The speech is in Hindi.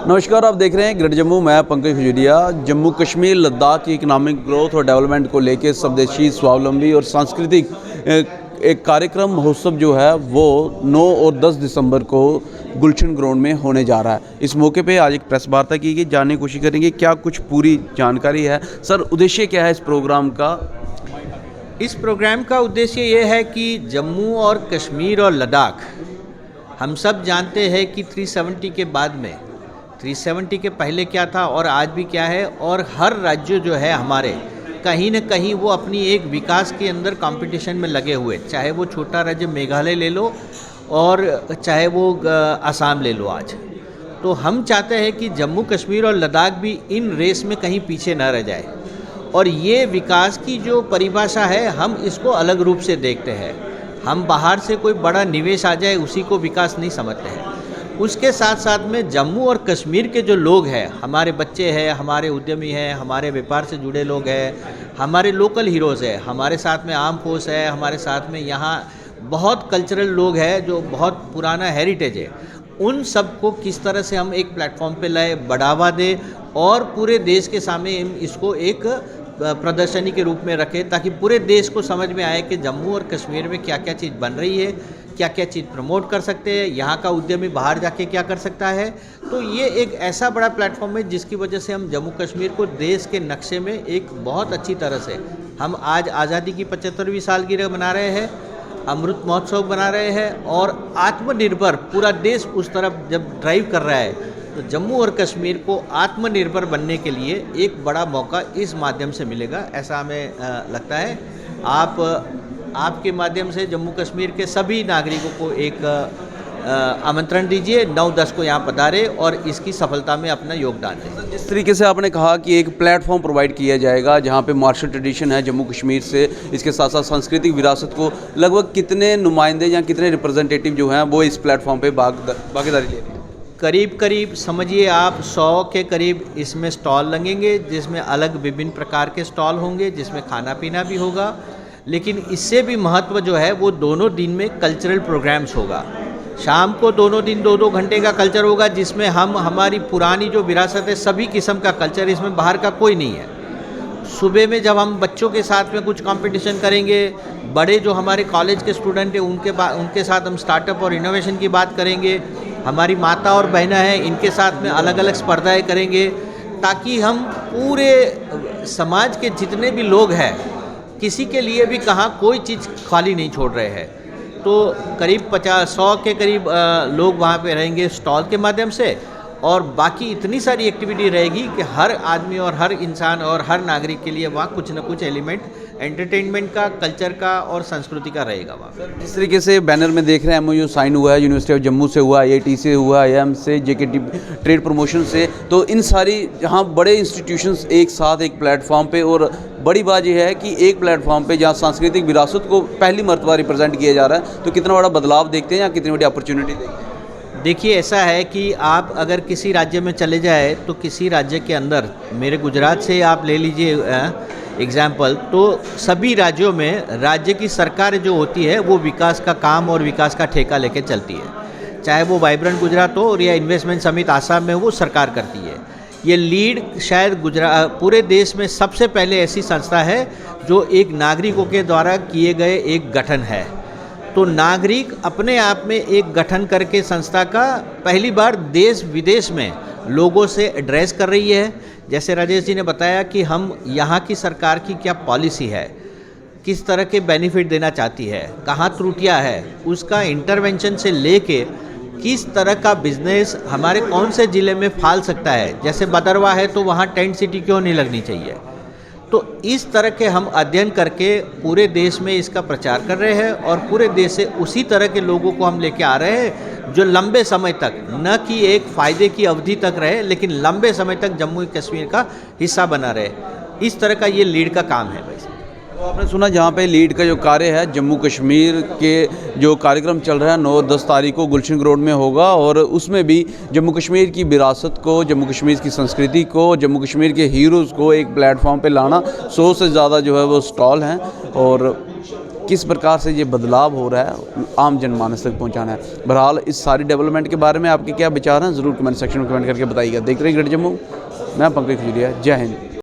नमस्कार, आप देख रहे हैं ग्रेट जम्मू। मैं पंकज खजूरिया। जम्मू कश्मीर लद्दाख की इकनॉमिक ग्रोथ और डेवलपमेंट को लेकर स्वदेशी, स्वावलंबी और सांस्कृतिक एक कार्यक्रम महोत्सव जो है वो 9 और 10 दिसंबर को गुलशन ग्राउंड में होने जा रहा है। इस मौके पे आज एक प्रेस वार्ता की गई, जानने की कोशिश करेंगे क्या कुछ पूरी जानकारी है। सर, उद्देश्य क्या है इस प्रोग्राम का? इस प्रोग्राम का उद्देश्य ये है कि जम्मू और कश्मीर और लद्दाख, हम सब जानते हैं कि 370 के बाद में 370 के पहले क्या था और आज भी क्या है, और हर राज्य जो है हमारे कहीं न कहीं वो अपनी एक विकास के अंदर कंपटीशन में लगे हुए, चाहे वो छोटा राज्य मेघालय ले लो और चाहे वो असम ले लो आज। तो हम चाहते हैं कि जम्मू कश्मीर और लद्दाख भी इन रेस में कहीं पीछे न रह जाए, और ये विकास की जो परिभाषा है हम इसको अलग रूप से देखते हैं। हम बाहर से कोई बड़ा निवेश आ जाए उसी को विकास नहीं समझते हैं। उसके साथ साथ में जम्मू और कश्मीर के जो लोग हैं, हमारे बच्चे हैं, हमारे उद्यमी हैं, हमारे व्यापार से जुड़े लोग हैं, हमारे लोकल हीरोज़ हैं, हमारे साथ में आर्म फोर्स है, हमारे साथ में यहाँ बहुत कल्चरल लोग हैं जो बहुत पुराना हेरिटेज है, उन सब को किस तरह से हम एक प्लेटफॉर्म पे लाए, बढ़ावा दें और पूरे देश के सामने इसको एक प्रदर्शनी के रूप में रखें, ताकि पूरे देश को समझ में आए कि जम्मू और कश्मीर में क्या क्या चीज़ बन रही है, क्या क्या चीज़ प्रमोट कर सकते हैं, यहाँ का उद्यमी बाहर जाके क्या कर सकता है। तो ये एक ऐसा बड़ा प्लेटफॉर्म है जिसकी वजह से हम जम्मू कश्मीर को देश के नक्शे में एक बहुत अच्छी तरह से, हम आज आज़ादी की 75वीं सालगिरह मना रहे हैं, अमृत महोत्सव बना रहे हैं, और आत्मनिर्भर पूरा देश उस तरफ जब ड्राइव कर रहा है, तो जम्मू और कश्मीर को आत्मनिर्भर बनने के लिए एक बड़ा मौका इस माध्यम से मिलेगा, ऐसा हमें लगता है। आपके माध्यम से जम्मू कश्मीर के सभी नागरिकों को एक आमंत्रण दीजिए, 9-10 को यहाँ पधारे और इसकी सफलता में अपना योगदान दें। जिस तरीके से आपने कहा कि एक प्लेटफॉर्म प्रोवाइड किया जाएगा जहाँ पे मार्शल ट्रेडिशन है जम्मू कश्मीर से, इसके साथ साथ सांस्कृतिक विरासत को लगभग कितने नुमाइंदे या कितने रिप्रेजेंटेटिव जो हैं वो इस प्लेटफॉर्म पे भागीदारी ले रहे हैं? करीब समझिए आप 100 के करीब इसमें स्टॉल लगेंगे, जिसमें अलग विभिन्न प्रकार के स्टॉल होंगे, जिसमें खाना पीना भी होगा। लेकिन इससे भी महत्व जो है वो दोनों दिन में कल्चरल प्रोग्राम्स होगा। शाम को दोनों दिन 2-2 घंटे का कल्चर होगा, जिसमें हम हमारी पुरानी जो विरासत है सभी किस्म का कल्चर, इसमें बाहर का कोई नहीं है। सुबह में जब हम बच्चों के साथ में कुछ कंपटीशन करेंगे, बड़े जो हमारे कॉलेज के स्टूडेंट हैं उनके साथ हम स्टार्टअप और इनोवेशन की बात करेंगे, हमारी माता और बहनें हैं इनके साथ में अलग अलग स्पर्धाएँ करेंगे, ताकि हम पूरे समाज के जितने भी लोग हैं किसी के लिए भी कहाँ कोई चीज़ खाली नहीं छोड़ रहे हैं। तो करीब 50-100 के करीब लोग वहाँ पे रहेंगे स्टॉल के माध्यम से, और बाकी इतनी सारी एक्टिविटी रहेगी कि हर आदमी और हर इंसान और हर नागरिक के लिए वहाँ कुछ न कुछ एलिमेंट एंटरटेनमेंट का, कल्चर का और संस्कृति का रहेगा वहाँ। जिस तरीके से बैनर में देख रहे हैं MOU साइन हुआ है, यूनिवर्सिटी ऑफ जम्मू से हुआ, IIT से हुआ, IIM से, JKT ट्रेड प्रमोशन से, तो इन सारी जहाँ बड़े इंस्टीट्यूशंस एक साथ एक प्लेटफॉर्म पे, और बड़ी बात यह है कि एक प्लेटफॉर्म पे जहाँ सांस्कृतिक विरासत को पहली मर्तबा रिप्रेजेंट किया जा रहा है, तो कितना बड़ा बदलाव देखते हैं या कितनी बड़ी अपॉर्चुनिटी देखते हैं? देखिए, ऐसा है कि आप अगर किसी राज्य में चले जाए तो किसी राज्य के अंदर, मेरे गुजरात से आप ले लीजिए एग्जाम्पल, तो सभी राज्यों में राज्य की सरकार जो होती है वो विकास का काम और विकास का ठेका लेके चलती है। चाहे वो वाइब्रेंट गुजरात हो और या इन्वेस्टमेंट समिट आसाम में, वो सरकार करती है। ये लीड शायद पूरे देश में सबसे पहले ऐसी संस्था है जो एक नागरिकों के द्वारा किए गए एक गठन है। तो नागरिक अपने आप में एक गठन करके संस्था का पहली बार देश विदेश में लोगों से एड्रेस कर रही है। जैसे राजेश जी ने बताया कि हम यहाँ की सरकार की क्या पॉलिसी है, किस तरह के बेनिफिट देना चाहती है, कहाँ त्रुटियाँ है, उसका इंटरवेंशन से लेके किस तरह का बिजनेस हमारे कौन से ज़िले में फैल सकता है। जैसे बदरवा है तो वहाँ टेंट सिटी क्यों नहीं लगनी चाहिए। तो इस तरह के हम अध्ययन करके पूरे देश में इसका प्रचार कर रहे हैं, और पूरे देश से उसी तरह के लोगों को हम लेके आ रहे हैं जो लंबे समय तक, न कि एक फ़ायदे की अवधि तक रहे, लेकिन लंबे समय तक जम्मू कश्मीर का हिस्सा बना रहे। इस तरह का ये लीड का काम है। वैसे तो आपने सुना जहाँ पे लीड का जो कार्य है जम्मू कश्मीर के जो कार्यक्रम चल रहा है 9-10 तारीख को गुलशन ग्राउंड में होगा, और उसमें भी जम्मू कश्मीर की विरासत को, जम्मू कश्मीर की संस्कृति को, जम्मू कश्मीर के हीरोज़ को एक प्लेटफॉर्म पे लाना। 100 से ज़्यादा जो है वो स्टॉल हैं, और किस प्रकार से ये बदलाव हो रहा है आम जनमानस तक पहुंचाना है। बहरहाल इस सारी डेवलपमेंट के बारे में आपके क्या विचार हैं, ज़रूर कमेंट सेक्शन में कमेंट करके बताइएगा। देख रहे हैं ग्रेटर जम्मू, मैं पंकज खजूरिया। जय हिंद।